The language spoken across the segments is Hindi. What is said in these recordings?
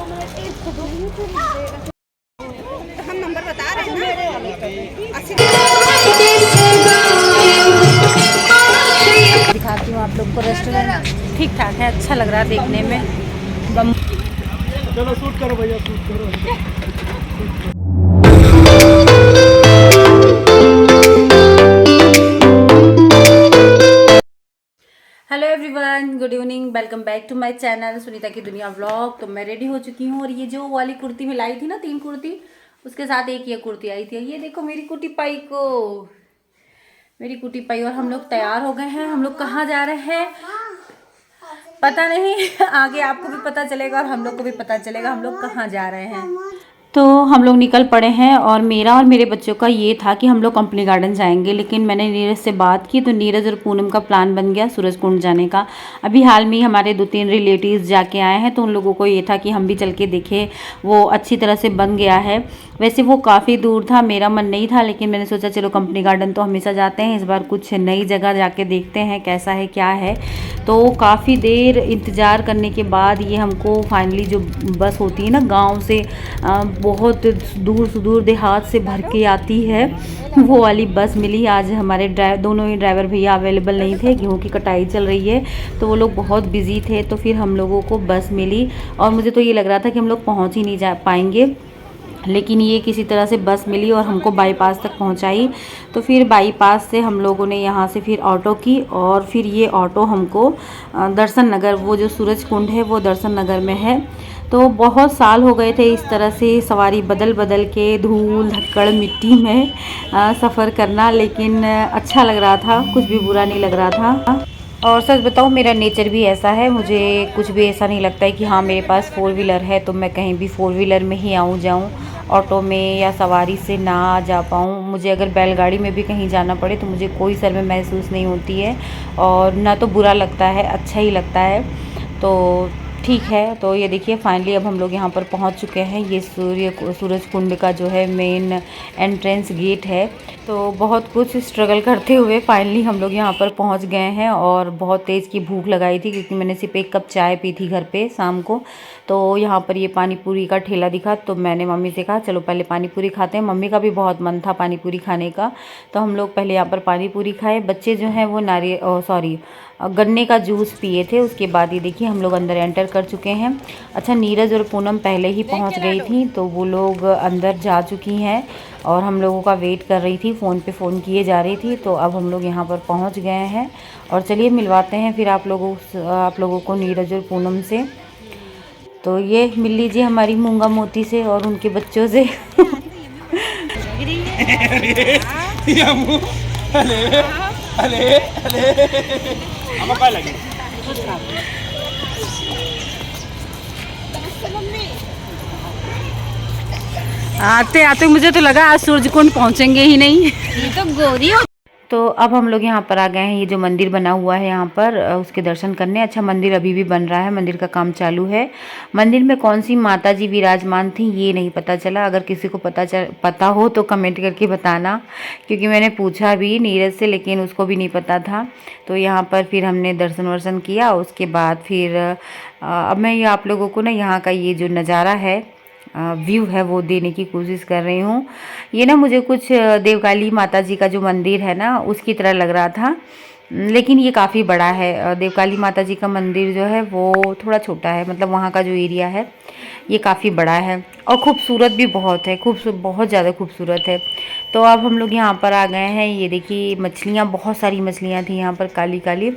हम नंबर बता रहे हैं दिखाती हूँ आप लोग को। रेस्टोरेंट ठीक ठाक है, अच्छा लग रहा है देखने में। चलो शूट करो भैया, शूट करो। Hello everyone, good evening, welcome back to my channel Sunita ki Duniya vlog. तो मैं रेडी हो चुकी हूँ और ये जो वाली कुर्ती में लाई थी ना, 3 कुर्ती, उसके साथ एक ये कुर्ती आई थी। ये देखो मेरी कुटी पाई को, मेरी कुटी पाई। और हम लोग तैयार हो गए हैं। हम लोग कहाँ जा रहे हैं पता नहीं आगे आपको भी पता चलेगा और हम लोग को भी पता चलेगा हम लोग कहाँ जा रहे हैं। तो हम लोग निकल पड़े हैं और मेरा और मेरे बच्चों का ये था कि हम लोग कंपनी गार्डन जाएंगे, लेकिन मैंने नीरज से बात की तो नीरज और पूनम का प्लान बन गया सूरज कुंड जाने का। अभी हाल में ही हमारे 2-3 रिलेटिव्स जाके आए हैं तो उन लोगों को ये था कि हम भी चल के देखें। वो अच्छी तरह से बन गया है। वैसे वो काफ़ी दूर था, मेरा मन नहीं था, लेकिन मैंने सोचा चलो कंपनी गार्डन तो हमेशा जाते हैं, इस बार कुछ नई जगह जाके देखते हैं कैसा है क्या है। तो काफ़ी देर इंतज़ार करने के बाद ये हमको फाइनली जो बस होती है ना गांव से बहुत दूर सुदूर देहात से भर के आती है, वो वाली बस मिली। आज हमारे दोनों ही ड्राइवर भैया अवेलेबल नहीं थे, गेहूं की कटाई चल रही है तो वो लोग बहुत बिजी थे। तो फिर हम लोगों को बस मिली और मुझे तो ये लग रहा था कि हम लोग पहुंच ही नहीं जा पाएंगे, लेकिन ये किसी तरह से बस मिली और हमको बाईपास तक पहुंचाई। तो फिर बाईपास से हम लोगों ने यहाँ से फिर ऑटो की और फिर ये ऑटो हमको दर्शन नगर, वो जो सूरज कुंड है वो दर्शन नगर में है। तो बहुत साल हो गए थे इस तरह से सवारी बदल बदल के धूल धक्कड़ मिट्टी में सफ़र करना, लेकिन अच्छा लग रहा था, कुछ भी बुरा नहीं लग रहा था। और सच बताऊँ मेरा नेचर भी ऐसा है, मुझे कुछ भी ऐसा नहीं लगता है कि हाँ मेरे पास 4 व्हीलर है तो मैं कहीं भी 4 व्हीलर में ही आऊँ जाऊँ, ऑटो में या सवारी से ना जा पाऊँ। मुझे अगर बैलगाड़ी में भी कहीं जाना पड़े तो मुझे कोई शर्म महसूस नहीं होती है और ना तो बुरा लगता है, अच्छा ही लगता है। तो ठीक है, तो ये देखिए फाइनली अब हम लोग यहाँ पर पहुँच चुके हैं। ये सूरज कुंड का जो है मेन एंट्रेंस गेट है। तो बहुत कुछ स्ट्रगल करते हुए फाइनली हम लोग यहाँ पर पहुँच गए हैं और बहुत तेज़ की भूख लगाई थी क्योंकि मैंने सिर्फ 1 कप चाय पी थी घर पे शाम को। तो यहाँ पर ये पानी पूरी का ठेला दिखा तो मैंने मम्मी से कहा चलो पहले पानी पूरी खाते हैं। मम्मी का भी बहुत मन था पानी पूरी खाने का, तो हम लोग पहले यहाँ पर पानी पूरी खाए। बच्चे जो हैं वो गन्ने का जूस पिए थे। उसके बाद ये देखिए हम लोग अंदर एंटर कर चुके हैं। अच्छा, नीरज और पूनम पहले ही पहुंच गई थी तो वो लोग अंदर जा चुकी हैं और हम लोगों का वेट कर रही थी, फ़ोन पे फ़ोन किए जा रही थी। तो अब हम लोग यहाँ पर पहुंच गए हैं और चलिए मिलवाते हैं फिर आप लोगों को नीरज और पूनम से। तो ये मिल लीजिए हमारी मूंगा मोती से और उनके बच्चों से। आते आते मुझे तो लगा आज सूरज कुंड पहुंचेंगे ही नहीं। ये तो गोरी हो। तो अब हम लोग यहाँ पर आ गए हैं, ये जो मंदिर बना हुआ है यहाँ पर उसके दर्शन करने। अच्छा, मंदिर अभी भी बन रहा है, मंदिर का काम चालू है। मंदिर में कौन सी माता जी विराजमान थी ये नहीं पता चला, अगर किसी को पता हो तो कमेंट करके बताना, क्योंकि मैंने पूछा भी नीरज से लेकिन उसको भी नहीं पता था। तो यहाँ पर फिर हमने दर्शन वर्शन किया। उसके बाद फिर अब मैं ये आप लोगों को ना यहाँ का ये जो नज़ारा है, व्यू है, वो देने की कोशिश कर रही हूँ। ये ना मुझे कुछ देवकाली माता जी का जो मंदिर है ना उसकी तरह लग रहा था, लेकिन ये काफ़ी बड़ा है। देवकाली माता जी का मंदिर जो है वो थोड़ा छोटा है, मतलब वहाँ का जो एरिया है ये काफ़ी बड़ा है और खूबसूरत भी बहुत है, बहुत ज़्यादा खूबसूरत है। तो अब हम लोग यहाँ पर आ गए हैं। ये देखिए मछलियाँ, बहुत सारी मछलियाँ थी यहाँ पर काली काली।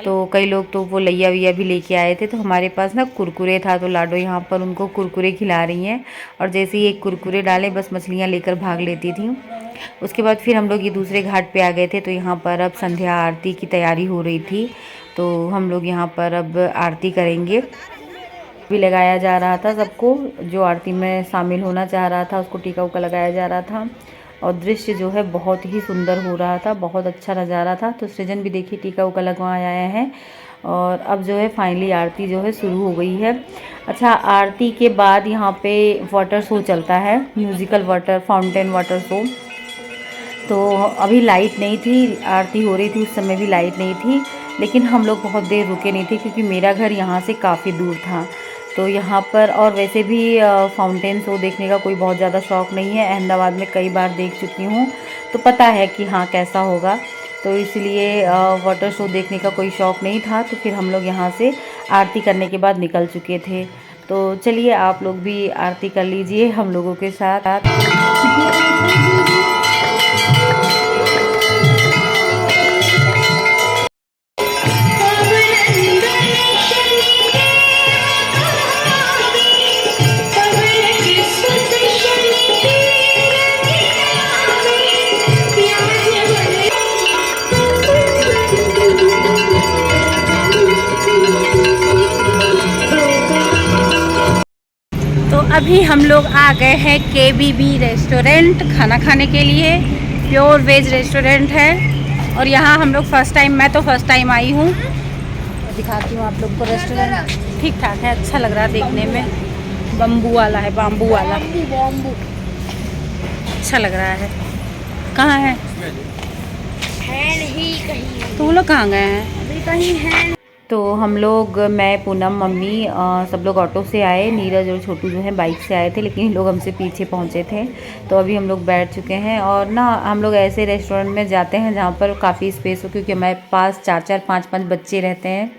तो कई लोग तो वो लैया वैया भी लेके आए थे। तो हमारे पास ना कुरकुरे था तो लाडो यहाँ पर उनको कुरकुरे खिला रही हैं और जैसे ही एक कुरकुरे डाले बस मछलियाँ लेकर भाग लेती थी। उसके बाद फिर हम लोग ये दूसरे घाट पे आ गए थे। तो यहाँ पर अब संध्या आरती की तैयारी हो रही थी, तो हम लोग यहाँ पर अब आरती करेंगे। भी लगाया जा रहा था सबको, जो आरती में शामिल होना चाह रहा था उसको टीका उका लगाया जा रहा था और दृश्य जो है बहुत ही सुंदर हो रहा था, बहुत अच्छा नज़ारा था। तो सृजन भी देखिए टीका उका लगवाया है और अब जो है फाइनली आरती जो है शुरू हो गई है। अच्छा, आरती के बाद यहाँ पे वाटर शो चलता है, musical water fountain water show. तो अभी लाइट नहीं थी, आरती हो रही थी उस समय भी लाइट नहीं थी, लेकिन हम लोग बहुत देर रुके नहीं थे क्योंकि मेरा घर यहाँ से काफ़ी दूर था। तो यहाँ पर और वैसे भी फाउंटेन शो देखने का कोई बहुत ज़्यादा शौक़ नहीं है। अहमदाबाद में कई बार देख चुकी हूँ तो पता है कि हाँ कैसा होगा, तो इसलिए वाटर शो देखने का कोई शौक़ नहीं था। तो फिर हम लोग यहाँ से आरती करने के बाद निकल चुके थे। तो चलिए आप लोग भी आरती कर लीजिए हम लोगों के साथ। तो अभी हम लोग आ गए हैं KBB रेस्टोरेंट खाना खाने के लिए। प्योर वेज रेस्टोरेंट है और यहाँ हम लोग मैं तो फर्स्ट टाइम आई हूँ। दिखाती हूँ आप लोग को रेस्टोरेंट। ठीक ठाक है, अच्छा लग रहा है देखने में। बम्बू वाला है, बाम्बू वाला, अच्छा लग रहा है। कहाँ है नहीं कहीं, तो वो लोग कहाँ गए हैं? अभी कहीं है। तो हम लोग, मैं, पूनम, मम्मी, सब लोग ऑटो से आए। नीरज और छोटू जो है बाइक से आए थे, लेकिन लोग हमसे पीछे पहुंचे थे। तो अभी हम लोग बैठ चुके हैं। और ना हम लोग ऐसे रेस्टोरेंट में जाते हैं जहां पर काफ़ी स्पेस हो, क्योंकि हमारे पास 4-4, 5-5 बच्चे रहते हैं,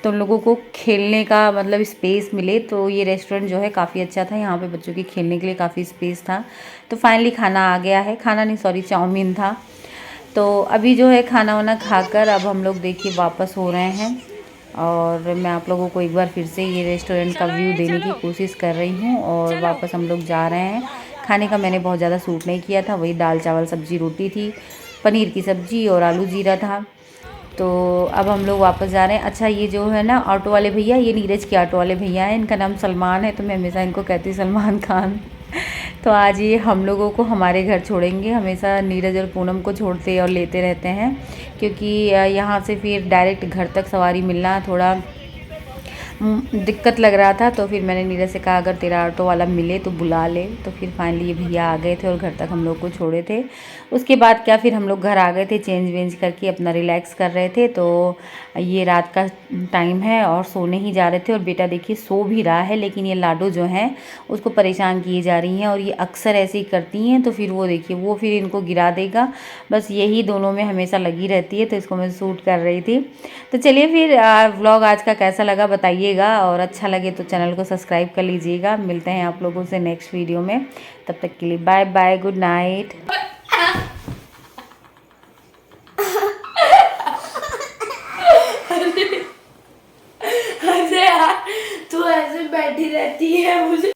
तो उन लोगों को खेलने का मतलब स्पेस मिले। तो ये रेस्टोरेंट जो है काफ़ी अच्छा था, यहाँ पर बच्चों के खेलने के लिए काफ़ी स्पेस था। तो फाइनली खाना आ गया है, खाना नहीं सॉरी चाउमीन था। तो अभी जो है खाना वाना खाकर अब हम लोग देखिए वापस हो रहे हैं। और मैं आप लोगों को एक बार फिर से ये रेस्टोरेंट का व्यू देने की कोशिश कर रही हूँ। और वापस हम लोग जा रहे हैं। खाने का मैंने बहुत ज़्यादा सूट नहीं किया था, वही दाल चावल सब्जी रोटी थी, पनीर की सब्जी और आलू जीरा था। तो अब हम लोग वापस जा रहे हैं। अच्छा, ये जो है ना ऑटो वाले भैया, ये नीरज के ऑटो वाले भैया हैं, इनका नाम सलमान है, तो मैं हमेशा इनको कहती सलमान खान। तो आज ये हम लोगों को हमारे घर छोड़ेंगे। हमेशा नीरज और पूनम को छोड़ते और लेते रहते हैं, क्योंकि यहाँ से फिर डायरेक्ट घर तक सवारी मिलना थोड़ा दिक्कत लग रहा था। तो फिर मैंने नीरज से कहा अगर तेरा ऑटो वाला मिले तो बुला ले। तो फिर फाइनली ये भैया आ गए थे और घर तक हम लोग को छोड़े थे। उसके बाद क्या, फिर हम लोग घर आ गए थे, चेंज वेंज करके अपना रिलैक्स कर रहे थे। तो ये रात का टाइम है और सोने ही जा रहे थे। और बेटा देखिए सो भी रहा है, लेकिन ये लाडो जो हैं उसको परेशान किए जा रही हैं, और ये अक्सर ऐसे ही करती हैं। तो फिर वो देखिए वो फिर इनको गिरा देगा, बस यही दोनों में हमेशा लगी रहती है। तो इसको मैं शूट कर रही थी। तो चलिए फिर व्लॉग आज का कैसा लगा बताइएगा, और अच्छा लगे तो चैनल को सब्सक्राइब कर लीजिएगा। मिलते हैं आप लोगों से नेक्स्ट वीडियो में, तब तक के लिए बाय बाय, गुड नाइट। अरे यार तू ऐसे बैठी रहती है, मुझे